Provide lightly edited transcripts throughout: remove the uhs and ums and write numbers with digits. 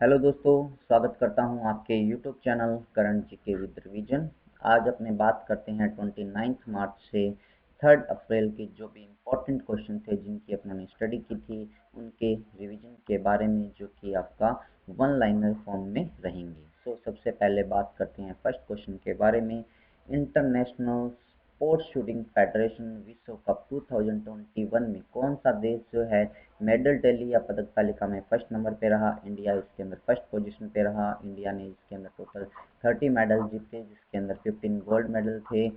Hello दोस्तों, स्वागत करता हूं आपके YouTube channel current GK with revision. आज अपने बात करते हैं 29 मार्च से 3 अप्रैल के जो भी इम्पोर्टेंट क्वेश्चन थे जिनकी अपने स्टडी की थी उनके रिवीजन के बारे में, जो कि आपका वन लाइनर फॉर्म में रहेंगे। सबसे पहले बात करते हैं फर्स्ट क्वेश्चन के बारे में। इंटरनेशनल स्पोर्ट्स शूटिंग फेडरेशन विश्व कप 2021 में कौन सा देश जो है मेडल टैली या पदक तालिका में फर्स्ट नंबर पे रहा? इंडिया इसके अंदर फर्स्ट पोजीशन पे रहा। इंडिया ने इसके अंदर टोटल 30 मेडल जीते, जिसके अंदर 15 गोल्ड मेडल थे।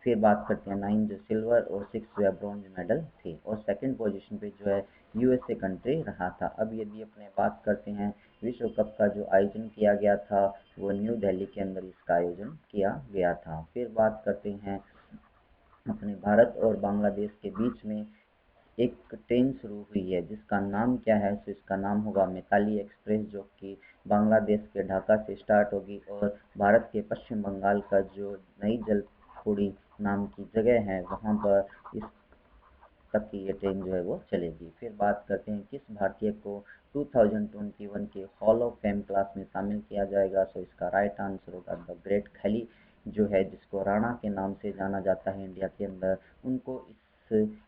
फिर बात करते हैं 9 जो सिल्वर और 6 जो है ब्रॉन्ज मेडल थे। और सेकंड पोजीशन पे जो है यूएसए कंट्री रहा था। अब यदि अपने बात करते हैं विश्व कप का जो आयोजन किया गया था, वो न्यू दिल्ली के अंदर इसका आयोजन किया गया था। फिर बात करते हैं अपने भारत और बांग्लादेश के बीच में एक ट्रेन शुरू हुई है जिसका नाम क्या है? इसका नाम होगा मिताली एक्सप्रेस, जो कि बांग्लादेश के ढाका से स्टार्ट होगी और भारत के पश्चिम बंगाल का जो नई जलपौड़ी नाम की जगह है वहाँ पर इस तक की ये ट्रेन जो है वो चलेगी। फिर बात करते हैं किस भारतीय को 2021 के हॉल ऑफ फेम क्लास में शामिल किया जाएगा। इसका राइट आंसर होगा द ग्रेट खली, जो है जिसको राणा के नाम से जाना जाता है इंडिया के अंदर, उनको इस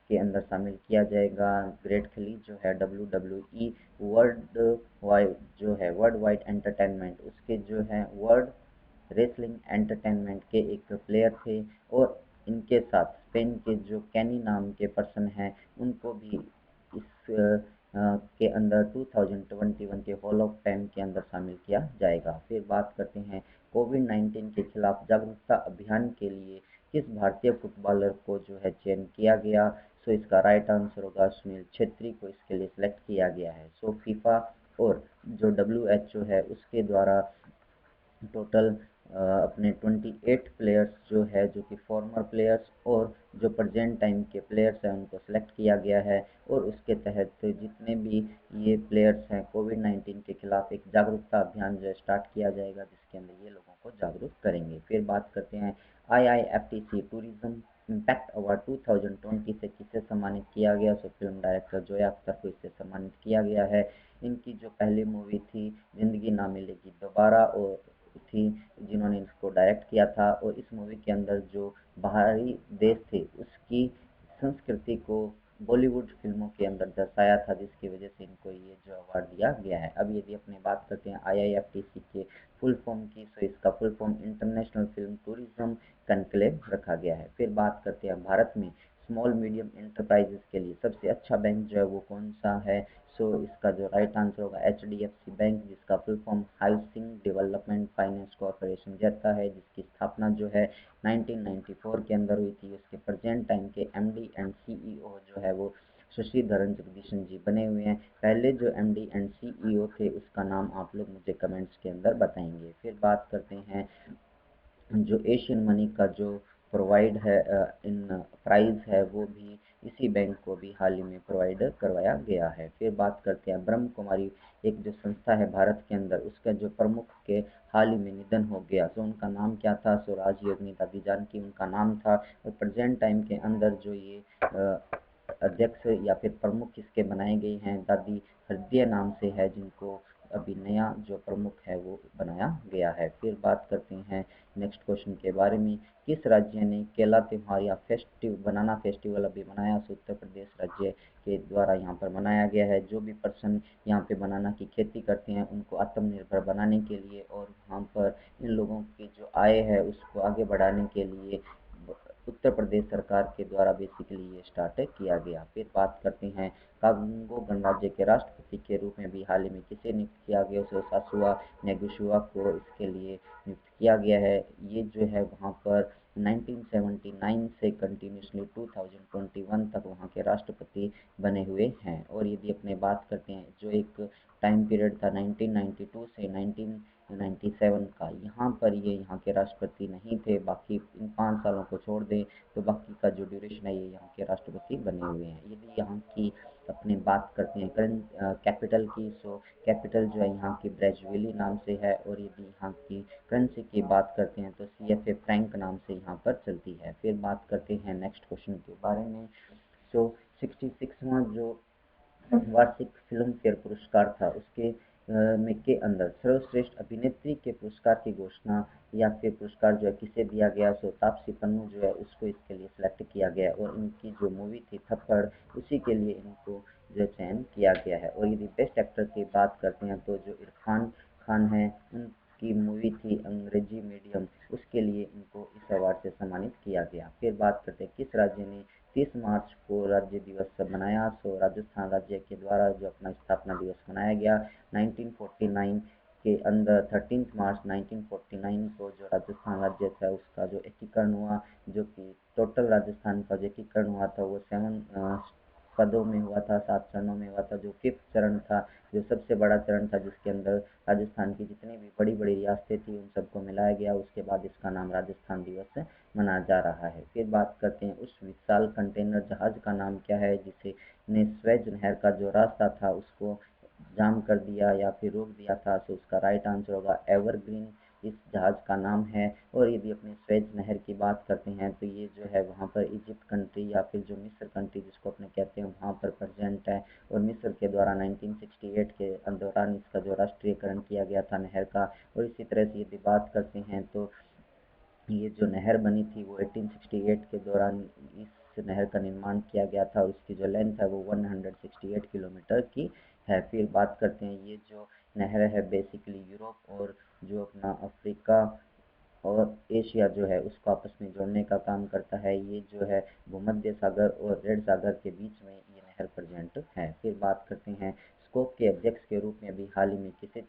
के अंदर शामिल किया जाएगा। ग्रेट खली जो है WWE वर्ल्ड वाइड जो है वर्ल्ड वाइड एंटरटेनमेंट, उसके जो है वर्ल्ड रेसलिंग एंटरटेनमेंट के एक प्लेयर थे। और इनके साथ स्पेन के जो कैनी नाम के पर्सन हैं उनको भी इस के अंदर 2021 के हॉल ऑफ फेम के अंदर शामिल किया जाएगा। फिर बात करते हैं कोविड-19 के खिलाफ जागरूकता अभियान के लिए किस भारतीय फुटबॉलर को जो है चयन किया गया? इसका राइट आंसर होगा सुनील छेत्री को इसके लिए सिलेक्ट किया गया है। फीफा और जो WHO है उसके द्वारा टोटल अपने 28 प्लेयर्स जो है, जो कि फॉर्मर प्लेयर्स और जो प्रेजेंट टाइम के प्लेयर्स हैं उनको सेलेक्ट किया गया है। और उसके तहत जितने भी ये प्लेयर्स हैं कोविड-19 के खिलाफ एक जागरूकता अभियान जो है स्टार्ट किया जाएगा, जिसके अंदर ये लोगों को जागरूक करेंगे। फिर बात करते हैं IIFTC टूरिज्म इम्पैक्ट अवार्ड 2020 से किसे सम्मानित किया गया? फिल्म डायरेक्टर जोया अख्तर को इससे सम्मानित किया गया है। इनकी जो पहली मूवी थी जिंदगी ना मिलेगी दोबारा और थी, जिन्होंने इसको डायरेक्ट किया था। और इस मूवी के अंदर जो बाहरी देश थे उसकी संस्कृति को बॉलीवुड फिल्मों के अंदर दर्शाया था, जिसकी वजह से इनको ये जो अवार्ड दिया गया है। अब यदि अपने बात करते हैं IIFTC के फुल फॉर्म की, इसका full form international film tourism conclave रखा गया है। फिर बात करते हैं भारत में स्मॉल मीडियम एंटरप्राइजेस के लिए सबसे अच्छा बैंक जो है वो कौन सा है? इसका जो राइट आंसर होगा HDFC बैंक, जिसका full form housing development finance corporation रहता है, जिसकी स्थापना जो है 1994 के अंदर हुई थी। उसके प्रेजेंट टाइम के MD एंड CEO जो है वो शशिधरन जगदीशन जी बने हुए हैं। पहले जो MD एंड CEO थे उसका नाम आप लोग मुझे कमेंट्स के अंदर बताएंगे। फिर बात करते हैं जो एशियन मनी का जो प्रोवाइड है इन प्राइज़ है, वो भी इसी बैंक को भी हाल ही में प्रोवाइड करवाया गया है। फिर बात करते हैं ब्रह्म कुमारी एक जो संस्था है भारत के अंदर, उसका जो प्रमुख के हाल ही में निधन हो गया, उनका नाम क्या था? राजयोगिनी दादी जानकी उनका नाम था। और प्रेजेंट टाइम के अंदर जो ये अध्यक्ष या फिर प्रमुख इसके बनाए गए हैं, दादी हृदय नाम से है, जिनको अभी नया जो प्रमुख है वो बनाया गया है। फिर बात करते हैं नेक्स्ट क्वेश्चन के बारे में। किस राज्य ने केला त्योहार या बनाना फेस्टिवल अभी मनाया? उत्तर प्रदेश राज्य के द्वारा यहाँ पर मनाया गया है। जो भी पर्सन यहाँ पे बनाना की खेती करते हैं उनको आत्मनिर्भर बनाने के लिए और यहाँ पर इन लोगों की जो आय है उसको आगे बढ़ाने के लिए उत्तर प्रदेश सरकार के द्वारा बेसिकली ये स्टार्ट किया गया। फिर बात करते हैं कांगो गणराज्य के राष्ट्रपति के रूप में भी हाल ही में किसे नियुक्त किया गया? सासुआ नेगुशुआ को इसके लिए नियुक्त किया गया है। ये जो है वहाँ पर 1979 से कंटिन्यूसली 2021 तक वहाँ के राष्ट्रपति बने हुए हैं। और यदि अपने बात करते हैं जो एक टाइम पीरियड था 1992 से 1997 का, यहाँ पर ये यहाँ के राष्ट्रपति नहीं थे। बाकी इन 5 सालों को छोड़ दें तो बाकी का जो ड्यूरेशन है ये यहाँ के राष्ट्रपति बने हुए हैं। यदि यहाँ की अपने बात करते हैं करंट कैपिटल की, कैपिटल जो है यहाँ की ब्रेजुवेली नाम से है। और यदि यहाँ की करेंसी की बात करते हैं तो CFA फ्रैंक नाम से यहाँ पर चलती है। फिर बात करते हैं नेक्स्ट क्वेश्चन के बारे में। 66वां जो वार्षिक फिल्म फेयर पुरस्कार था उसके में के अंदर सर्वश्रेष्ठ अभिनेत्री के पुरस्कार की घोषणा या फिर पुरस्कार जो है किसे दिया गया, सो तापसी पन्नू जो है उसको इसके लिए सिलेक्ट किया गया और इनकी जो मूवी थी थप्पड़ उसी के लिए इनको जो चयन किया गया है। और यदि बेस्ट एक्टर की बात करते हैं तो जो इरफान खान हैं उनकी मूवी थी अंग्रेजी मीडियम, उसके लिए इनको इस अवार्ड से सम्मानित किया गया। फिर बात करते हैं किस राज्य ने 30 मार्च को राज्य दिवस मनाया, सो राजस्थान राज्य के द्वारा जो अपना स्थापना दिवस मनाया गया 1949 के अंदर 13 मार्च 1949 को जो राजस्थान राज्य था उसका जो एकीकरण हुआ, जो कि टोटल राजस्थान का जो एकीकरण हुआ था वो 7 पदों में हुआ था, 7 चरणों में हुआ था। जो 5th चरण था, जो सबसे बड़ा चरण था, जिसके अंदर राजस्थान की जितनी भी बड़ी बड़ी रियासतें थी उन सबको मिलाया गया, उसके बाद इसका नाम राजस्थान दिवस मनाया जा रहा है। फिर बात करते हैं उस विशाल कंटेनर जहाज का नाम क्या है जिसे ने स्वेज नहर का जो रास्ता था उसको जाम कर दिया या फिर रोक दिया था, तो उसका राइट आंसर होगा एवरग्रीन इस जहाज का नाम है। और यदि अपने स्वेज नहर की बात करते हैं तो ये जो है वहाँ पर इजिप्ट कंट्री या फिर जो मिस्र कंट्री जिसको अपने कहते हैं वहाँ पर प्रेजेंट है, और मिस्र के द्वारा 1968 के दौरान इसका जो राष्ट्रीयकरण किया गया था नहर का। और इसी तरह से यदि बात करते हैं तो ये जो नहर बनी थी वो 1868 के दौरान इस नहर का निर्माण किया गया था और इसकी जो लेंथ है वो 168 किलोमीटर की है। फिर बात करते हैं ये जो नहर है बेसिकली यूरोप और जो अपना अफ्रीका और एशिया जो है उसको आपस में जोड़ने का काम करता है। ये जो है भूमध्य सागर और रेड सागर के बीच में ये नहर प्रेजेंट है। फिर बात करते हैं स्कोप के अध्यक्ष के रूप में अभी हाल ही में किसे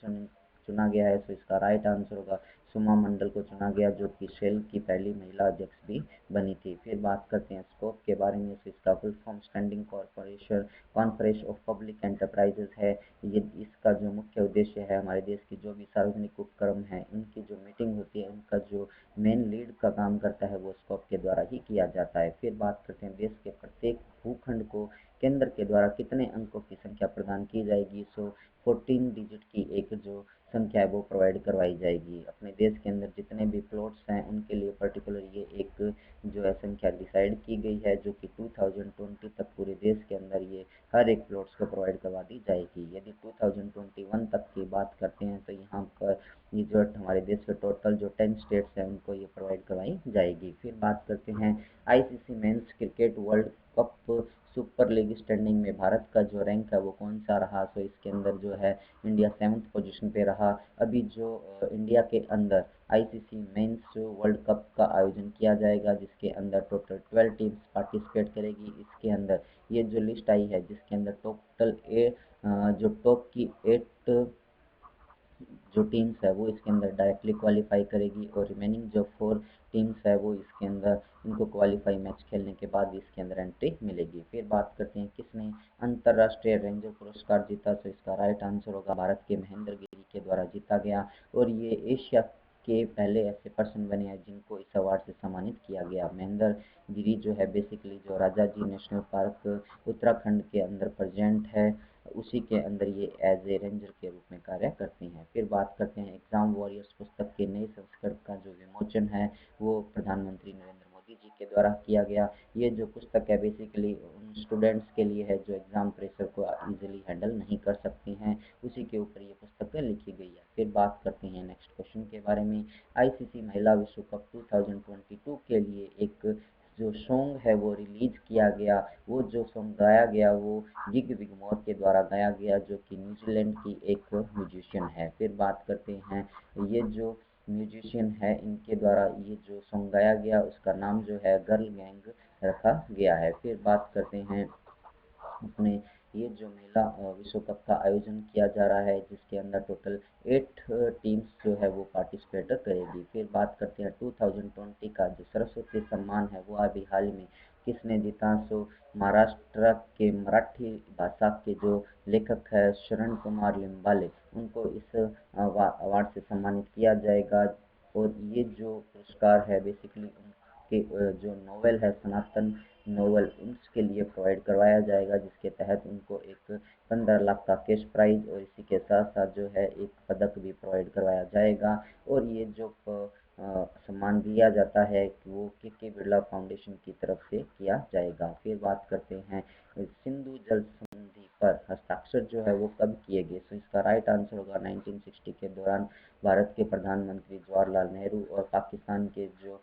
चुना गया है, तो इसका राइट आंसर होगा सुमा मंडल को चुना गया, जो कि शेल की पहली महिला अध्यक्ष भी बनी थी। फिर बात करते हैं स्कोप के बारे में, तो इसका full form standing corporation conference of public enterprises है। ये इसका जो मुख्य उद्देश्य है हमारे देश की जो भी सार्वजनिक उपक्रम है उनकी जो मीटिंग होती है उनका जो मेन लीड का काम करता है वो स्कोप के द्वारा ही किया जाता है। फिर बात करते हैं देश के प्रत्येक भूखंड को केंद्र के द्वारा कितने अंकों की संख्या प्रदान की जाएगी, सो 14 डिजिट की एक जो संख्या है वो प्रोवाइड करवाई जाएगी। अपने देश के अंदर जितने भी प्लॉट्स हैं उनके लिए पर्टिकुलर ये एक जो है संख्या डिसाइड की गई है, जो कि 2020 तक पूरे देश के अंदर ये हर एक प्लॉट्स को प्रोवाइड करवा दी जाएगी। यदि 2021 तक की बात करते हैं तो यहाँ पर ये जो हमारे देश के टोटल जो 10 स्टेट्स हैं उनको ये प्रोवाइड करवाई जाएगी। फिर बात करते हैं ICC men's cricket world cup super league standing में भारत का जो रैंक है वो कौन सा रहा, तो इसके अंदर जो है इंडिया 7th पोजीशन पे रहा। अभी जो इंडिया के अंदर आईसीसी मेंस वर्ल्ड कप का आयोजन किया जाएगा जिसके अंदर टोटल 12 टीम्स पार्टिसिपेट करेगी। इसके अंदर ये जो लिस्ट आई है जिसके अंदर टोटल जो टॉप की 8 जो टीम्स है वो इसके अंदर डायरेक्टली क्वालिफाई करेगी और रिमेनिंग जो 4 टीम्स है वो इसके अंदर इनको क्वालिफाई मैच खेलने के बाद इसके अंदर एंट्री मिलेगी। फिर बात करते हैं किसने अंतर्राष्ट्रीय रेंजर पुरस्कार जीता, तो इसका राइट आंसर होगा भारत के महेंद्र गिरी के द्वारा जीता गया। और ये एशिया के पहले ऐसे पर्सन बने हैं जिनको इस अवार्ड से सम्मानित किया गया। महेंद्र गिरी जो है बेसिकली जो राजाजी नेशनल पार्क उत्तराखंड के अंदर प्रेजेंट है उसी के अंदर ये एज ए रेंजर के रूप में कार्य करती हैं। फिर बात करते हैं एग्जाम वॉरियर्स पुस्तक के नए संस्करण का जो विमोचन है वो प्रधानमंत्री नरेंद्र मोदी जी के द्वारा किया गया। ये जो पुस्तक है बेसिकली उन स्टूडेंट्स के लिए है जो एग्जाम प्रेशर को इजीली हैंडल नहीं कर सकती हैं, उसी के ऊपर ये पुस्तक लिखी गई है। फिर बात करते हैं नेक्स्ट क्वेश्चन के बारे में। आईसीसी महिला विश्व कप 2022 के लिए एक जो सॉन्ग है वो रिलीज किया गया, वो जो सॉन्ग गाया गया वो गिग विगमोर के द्वारा गाया गया, जो कि न्यूजीलैंड की एक म्यूजिशियन है। फिर बात करते हैं ये जो म्यूजिशियन है इनके द्वारा ये जो सॉन्ग गाया गया उसका नाम जो है गर्ल गैंग रखा गया है। फिर बात करते हैं अपने ये जो महिला विश्व कप का आयोजन किया जा रहा है जिसके अंदर टोटल 8 टीम्स जो है वो पार्टिसिपेट करेगी। फिर बात करते हैं 2020 का जो सरस्वती सम्मान है वो अभी हाल में किसने जीता, सो महाराष्ट्र के मराठी भाषा के जो लेखक है शरण कुमार लिम्बाले उनको इस अवार्ड से सम्मानित किया जाएगा। और ये जो पुरस्कार है बेसिकली उनके जो नोवेल है सनातन नोवेल उसके लिए प्रोवाइड करवाया जाएगा, जिसके तहत उनको एक 15 लाख का कैश प्राइज और इसी के साथ साथ जो है एक पदक भी प्रोवाइड करवाया जाएगा। और ये जो सम्मान दिया जाता है कि वो के बिरला फाउंडेशन की तरफ से किया जाएगा। फिर बात करते हैं सिंधु जल संधि पर हस्ताक्षर जो है वो कब किए गए? तो इसका राइट आंसर होगा 1960 के दौरान भारत के प्रधानमंत्री जवाहरलाल नेहरू और पाकिस्तान के जो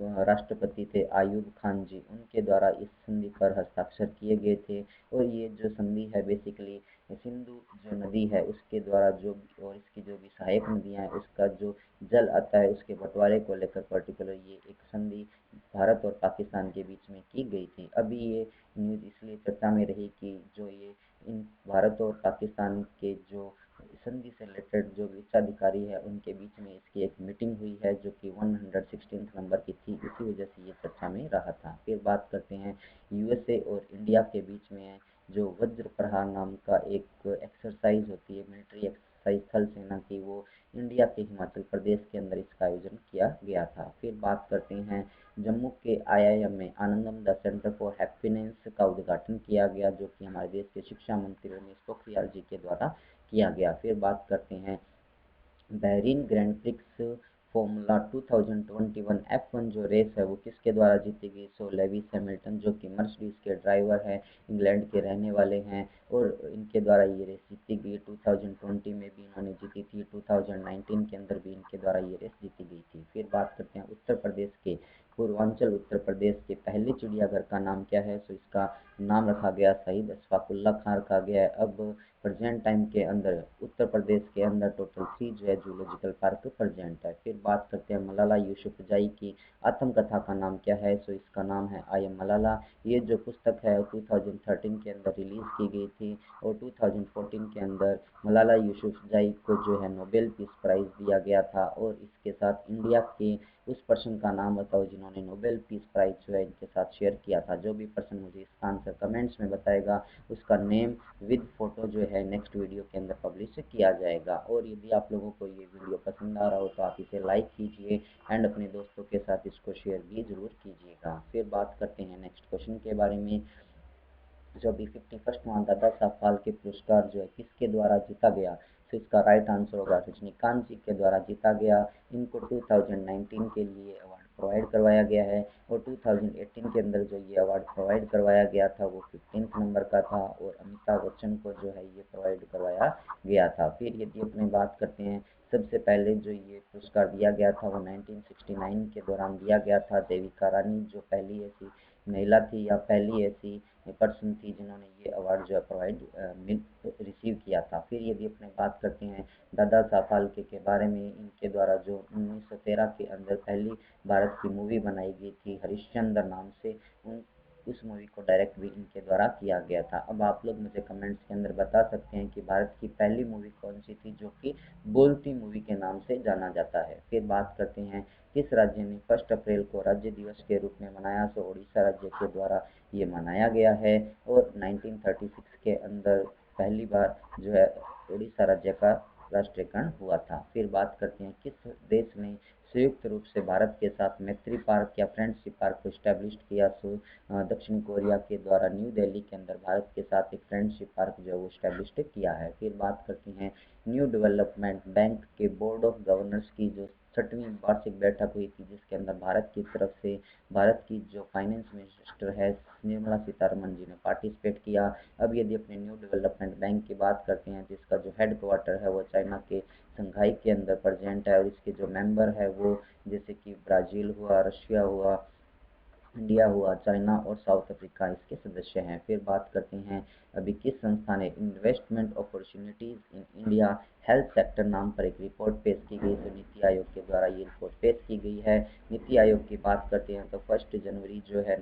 राष्ट्रपति थे आयूब खान जी, उनके द्वारा इस संधि पर हस्ताक्षर किए गए थे। और ये जो संधि है बेसिकली सिंधु जो नदी है उसके द्वारा जो और इसकी जो भी सहायक नदियाँ हैं उसका जो जल आता है उसके बंटवारे को लेकर पर्टिकुलर ये एक संधि भारत और पाकिस्तान के बीच में की गई थी। अभी ये न्यूज़ इसलिए चर्चा में रही कि जो ये इन भारत और पाकिस्तान के जो संधि से रिलेटेड जो उच्चाधिकारी है उनके बीच में इसकी एक मीटिंग हुई है जो कि 116 नंबर की थी, इसी वजह से ये चर्चा में रहा था। फिर बात करते हैं यूएसए और इंडिया के बीच में जो वज्र प्रहार नाम का एक एक्सरसाइज होती है, मिलिट्री एक्सरसाइज थल सेना की, वो इंडिया के हिमाचल प्रदेश के अंदर इसका आयोजन किया गया था। फिर बात करते हैं जम्मू के आईआईएम में आनंदम द सेंटर फॉर हैप्पीनेस का उद्घाटन किया गया जो कि हमारे देश के शिक्षा मंत्री रमेश पोखरियाल जी के द्वारा किया गया। फिर बात करते हैं Bahrain grand prix formula 2021 F1 जो रेस है वो किसके द्वारा जीती गई? सो लेविस हैमिल्टन जो कि मर्सिडीज के ड्राइवर हैं, इंग्लैंड के रहने वाले हैं और इनके द्वारा ये रेस जीती गई। 2020 में भी इन्होंने जीती थी, 2019 के अंदर भी इनके द्वारा ये रेस जीती गई थी। फिर बात करते हैं उत्तर प्रदेश के पूर्वांचल उत्तर प्रदेश के पहले चिड़ियाघर का नाम क्या है? सो इसका नाम रखा गया शहीद अशफाकुल्ला खान रखा गया है। अब प्रेजेंट टाइम के अंदर उत्तर प्रदेश के अंदर टोटल 3 जो है जूलॉजिकल पार्क प्रेजेंट है। फिर बात करते हैं मलाला यूसुफजई की आत्मकथा का नाम क्या है? सो इसका नाम है आई एम मलाला। ये जो पुस्तक है 2013 के अंदर रिलीज़ की गई थी और 2014 के अंदर मलाला यूसुफजई को जो है नोबेल पीस प्राइज़ दिया गया था। और इसके साथ इंडिया के उस पर्सन का नाम बताओ जिन्होंने नोबेल पीस प्राइज़ जो है इनके साथ शेयर किया था। जो भी पर्सन मुझे इसका आंसर कमेंट्स में बताएगा उसका नेम विद फोटो जो है नेक्स्ट वीडियो के अंदर पब्लिश किया जाएगा। और यदि आप लोगों को ये वीडियो पसंद आ रहा हो तो आप इसे लाइक कीजिए एंड अपने दोस्तों के साथ इसको शेयर भी ज़रूर कीजिएगा। फिर बात करते हैं नेक्स्ट क्वेश्चन के बारे में। जो अभी 51वां दादा साहब फाल्के पुरस्कार जो है किसके द्वारा जीता गया? तो इसका राइट आंसर होगा रजनीकांत जी के द्वारा जीता गया। इनको 2019 के लिए अवार्ड प्रोवाइड करवाया गया है और 2018 के अंदर जो ये अवार्ड प्रोवाइड करवाया गया था वो 15 नंबर का था और अमिताभ बच्चन को जो है ये प्रोवाइड करवाया गया था। फिर यदि अपनी बात करते हैं सबसे पहले जो ये पुरस्कार दिया गया था वो 1969 के दौरान दिया गया था। देविका रानी जो पहली ऐसी महिला थी या पहली ऐसी पर्सन थी जिन्होंने ये अवार्ड जो है प्रोवाइड रिसीव किया था। फिर यदि अपने बात करते हैं दादा साहब फाल्के के बारे में, इनके द्वारा जो 1913 के अंदर पहली भारत की मूवी बनाई गई थी हरिश्चंद्र नाम से, उस मूवी को डायरेक्ट भी इनके द्वारा किया गया था। अब आप लोग मुझे कमेंट्स के अंदर बता सकते हैं कि भारत की पहली मूवी कौन सी थी जो कि बोलती मूवी के नाम से जाना जाता है। फिर बात करते हैं किस राज्य ने 1 अप्रैल को राज्य दिवस के रूप में मनाया? तो उड़ीसा राज्य के द्वारा ये मनाया गया है और 1936 के अंदर पहली बार जो है उड़ीसा राज्य का राष्ट्रीयकरण हुआ था। फिर बात करते हैं किस देश ने संयुक्त रूप से भारत के साथ मैत्री पार्क या फ्रेंडशिप पार्क को इस्टेब्लिश किया? सो दक्षिण कोरिया के द्वारा न्यू दिल्ली के अंदर भारत के साथ एक फ्रेंडशिप पार्क जो है वो इस्टेब्लिश किया है। फिर बात करते हैं न्यू डेवलपमेंट बैंक के बोर्ड ऑफ गवर्नर्स की जो 6वीं वार्षिक बैठक हुई थी जिसके अंदर भारत की तरफ से भारत की जो फाइनेंस मिनिस्टर है निर्मला सीतारमन जी ने पार्टिसिपेट किया। अब यदि अपने न्यू डेवलपमेंट बैंक की बात करते हैं तो इसका जो हेड क्वार्टर है वो चाइना के शंघाई के अंदर प्रेजेंट है और इसके जो मेंबर है वो जैसे कि ब्राज़ील हुआ, रशिया हुआ, इंडिया हुआ, चाइना और साउथ अफ्रीका इसके सदस्य हैं। फिर बात करते हैं अभी किस संस्था ने investment opportunities in India health sector नाम पर एक रिपोर्ट पेश की गई। तो नीति आयोग के द्वारा ये रिपोर्ट पेश की गई है। नीति आयोग की बात करते हैं तो 1 जनवरी जो है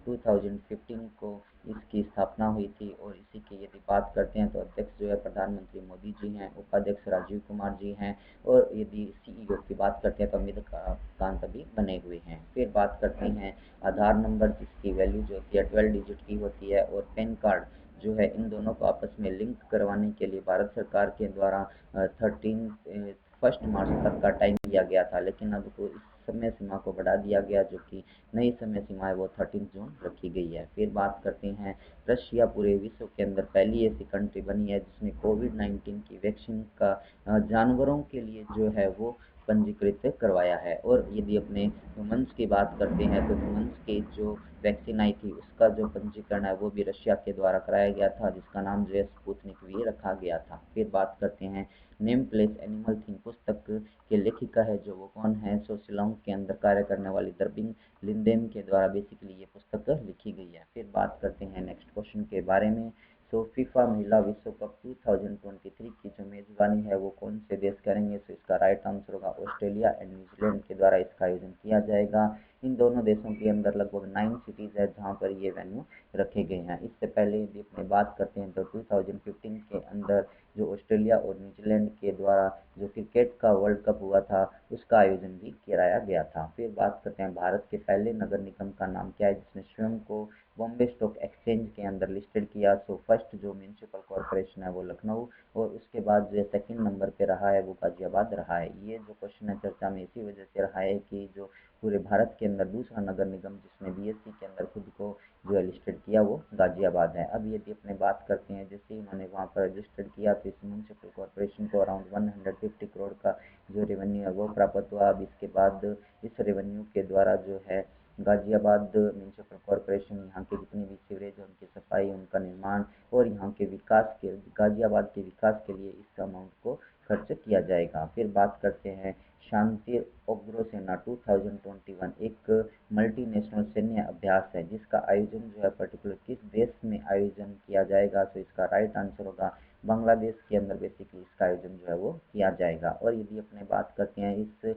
2015 को इसकी स्थापना हुई थी और इसी की यदि बात करते हैं तो अध्यक्ष जो है प्रधानमंत्री मोदी जी हैं, उपाध्यक्ष राजीव कुमार जी हैं और यदि सीईओ की बात करते हैं तो अमित कांत अभी बने हुए हैं। फिर बात करते हैं आधार नंबर जिसकी वैल्यू जो होती है 12 डिजिट की होती है और पैन कार्ड जो है इन दोनों को आपस में लिंक करवाने के लिए भारत सरकार के द्वारा 1 मार्च तक का टाइम दिया गया था, लेकिन अब को इस समय सीमा को बढ़ा दिया गया जो कि नई समय सीमा है वो 13 जून रखी गई है। फिर बात करते हैं रशिया पूरे विश्व के अंदर पहली ऐसी कंट्री बनी है जिसने कोविड-19 की वैक्सीन का जानवरों के लिए जो है वो पंजीकृत करवाया है। और यदि अपने ह्यूमन्स की बात करते हैं तो ह्यूमन्स के जो वैक्सीन आई थी उसका जो पंजीकरण है वो भी रशिया के द्वारा कराया गया था, जिसका नाम जो है स्पुतनिक वी रखा गया था। फिर बात करते हैं नेम प्लेस एनिमल थिंग पुस्तक के लेखिका है जो वो कौन है, सो शिलोंग के अंदर कार्य करने वाली दरबिंग लिंदेम के द्वारा बेसिकली ये पुस्तक लिखी गई है। फिर बात करते हैं नेक्स्ट क्वेश्चन के बारे में। सो फीफा महिला विश्व कप 2023 की जो मेजबानी है वो कौन से देश करेंगे, तो इसका राइट आंसर होगा ऑस्ट्रेलिया एंड न्यूजीलैंड के द्वारा इसका आयोजन किया जाएगा। इन दोनों देशों के अंदर लगभग 9 सिटीज़ है जहां पर ये वेन्यू रखे गए हैं। इससे पहले यदि अपने बात करते हैं तो 2015 के अंदर जो ऑस्ट्रेलिया और न्यूजीलैंड के द्वारा जो क्रिकेट का वर्ल्ड कप हुआ था उसका आयोजन भी कराया गया था। फिर बात करते हैं भारत के पहले नगर निगम का नाम क्या है जिसने स्वयं को बॉम्बे स्टॉक एक्सचेंज के अंदर लिस्टेड किया। सो फर्स्ट जो म्यूनसिपल कॉरपोरेशन है वो लखनऊ, और उसके बाद जो सेकंड नंबर पे रहा है वो गाजियाबाद रहा है। ये जो क्वेश्चन है चर्चा में इसी वजह से रहा है कि जो पूरे भारत के अंदर दूसरा नगर निगम जिसने बीएससी के अंदर खुद को जो है लिस्टेड किया वो गाजियाबाद है। अब यदि अपने बात करते हैं जैसे ही उन्होंने वहाँ पर रजिस्टर्ड किया तो इस म्यूनसिपल कॉरपोरेशन को अराउंड 150 करोड़ का जो रेवेन्यू है वो प्राप्त हुआ। अब इसके बाद इस रेवेन्यू के द्वारा जो है गाजियाबाद म्यूनसिपल कॉरपोरेशन यहाँ के जितने भी सीवरेज है उनकी सफाई, उनका निर्माण और यहाँ के विकास के गाजियाबाद के विकास के लिए इस अमाउंट को खर्च किया जाएगा। फिर बात करते हैं शांति अग्रसेना 2021 एक मल्टीनेशनल सैन्य अभ्यास है जिसका आयोजन जो है पर्टिकुलर किस देश में आयोजन किया जाएगा, तो इसका राइट आंसर होगा बांग्लादेश के अंदर बेसिकली इसका आयोजन जो है वो किया जाएगा। और यदि अपने बात करते हैं इस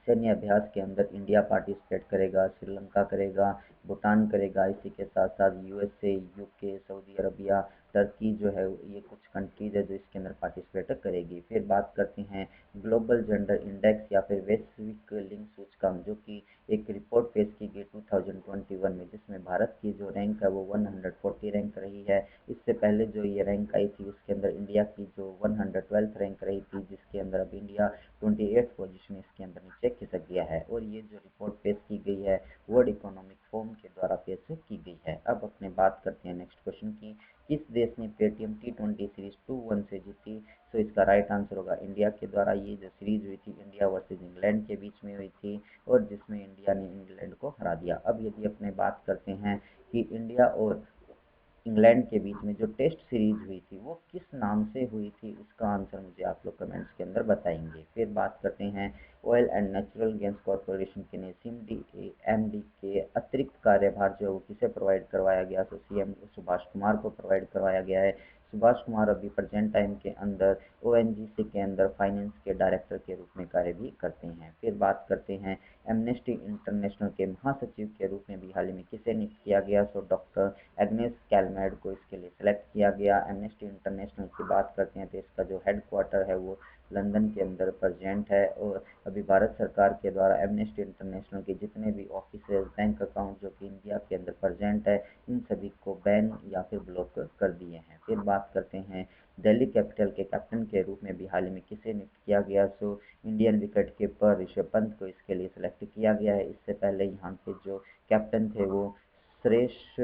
सैन्य अभ्यास के अंदर इंडिया पार्टिसिपेट करेगा, श्रीलंका करेगा, भूटान करेगा, इसी के साथ साथ USA, UK, Saudi Arabia, Turkey जो है ये कुछ कंट्रीज है जो इसके अंदर पार्टिसिपेट करेगी। फिर बात करते हैं ग्लोबल जेंडर इंडेक्स या फिर वैश्विक लिंग सूचकांक जो कि एक रिपोर्ट पेश की गई 2021 में जिसमें भारत की जो रैंक है वो 140 रैंक रही है। इससे पहले जो ये रैंक आई थी उसके अंदर इंडिया की जो 112 रैंक रही थी, जिसके अंदर अब इंडिया 28 पोजीशन इसके अंदर नीचे खिसक गया है। और ये जो रिपोर्ट पेश की गई है वर्ल्ड इकोनॉमिक फोरम के द्वारा पेश की गई है। अब अपने बात करते हैं नेक्स्ट क्वेश्चन की, किस देश ने पेटीएम T20 सीरीज 2-1 से जीती, तो इसका राइट आंसर होगा इंडिया के द्वारा। ये जो सीरीज हुई थी इंडिया वर्सेज इंग्लैंड के बीच में हुई थी और जिसमें इंडिया ने इंग्लैंड को हरा दिया। अब यदि अपने बात करते हैं कि इंडिया और इंग्लैंड के बीच में जो टेस्ट सीरीज हुई थी वो किस नाम से हुई थी, उसका आंसर मुझे आप लोग कमेंट्स के अंदर बताएंगे। फिर बात करते हैं oil and natural gas corporation के ने एमडी के अतिरिक्त कार्यभार जो है वो किसे प्रोवाइड करवाया गया, तो सीएम सुभाष कुमार को प्रोवाइड करवाया गया है। सुभाष कुमार अभी प्रेजेंट टाइम के अंदर ओएनजीसी के अंदर फाइनेंस के डायरेक्टर के रूप में कार्य भी करते हैं। फिर बात करते हैं एमनेस्टी इंटरनेशनल के महासचिव के रूप में भी हाल ही में किसे नियुक्त किया गया, सो डॉक्टर एग्नेस कैलमेड को इसके लिए सिलेक्ट किया गया। एमनेस्टी इंटरनेशनल की बात करते हैं तो इसका जो हेडक्वार्टर है वो लंदन के अंदर प्रेजेंट है। और अभी भारत सरकार के द्वारा एमनेस्टी इंटरनेशनल के जितने भी ऑफिस बैंक अकाउंट जो कि इंडिया के अंदर प्रेजेंट है इन सभी को बैन या फिर ब्लॉक कर दिए हैं। फिर बात करते हैं दिल्ली कैपिटल के कैप्टन के रूप में भी हाल ही में किसे नियुक्त किया गया, so Indian wicket keeper Rishabh Pant को इसके लिए सिलेक्ट किया गया है। इससे पहले यहाँ के जो कैप्टन थे वो सुरेश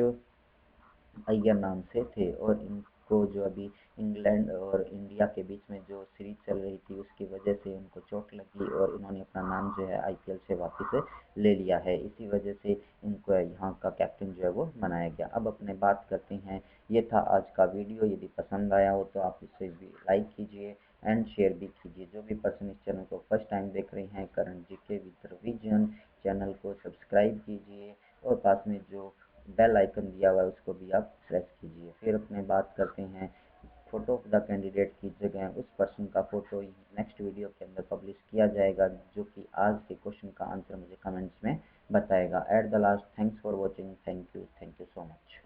अय्यर नाम से थे और इनको जो अभी इंग्लैंड और इंडिया के बीच में जो सीरीज चल रही थी उसकी वजह से उनको चोट लगी और इन्होंने अपना नाम जो है आईपीएल से वापस ले लिया है। इसी वजह से इनको यहाँ का कैप्टन जो है वो बनाया गया। अब अपने बात करते हैं, ये था आज का वीडियो। यदि पसंद आया हो तो आप इसे भी लाइक कीजिए एंड शेयर भी कीजिए। जो भी पर्सन इस चैनल को फर्स्ट टाइम देख रहे हैं current GK with revision channel को सब्सक्राइब कीजिए और पास में जो बेल आइकन दिया हुआ है उसको भी आप प्रेस कीजिए। फिर अपने बात करते हैं फोटो ऑफ द कैंडिडेट की जगह उस पर्सन का फोटो नेक्स्ट वीडियो के अंदर पब्लिश किया जाएगा जो कि आज के क्वेश्चन का आंसर मुझे कमेंट्स में बताएगा। At the last thanks for watching, thank you so much.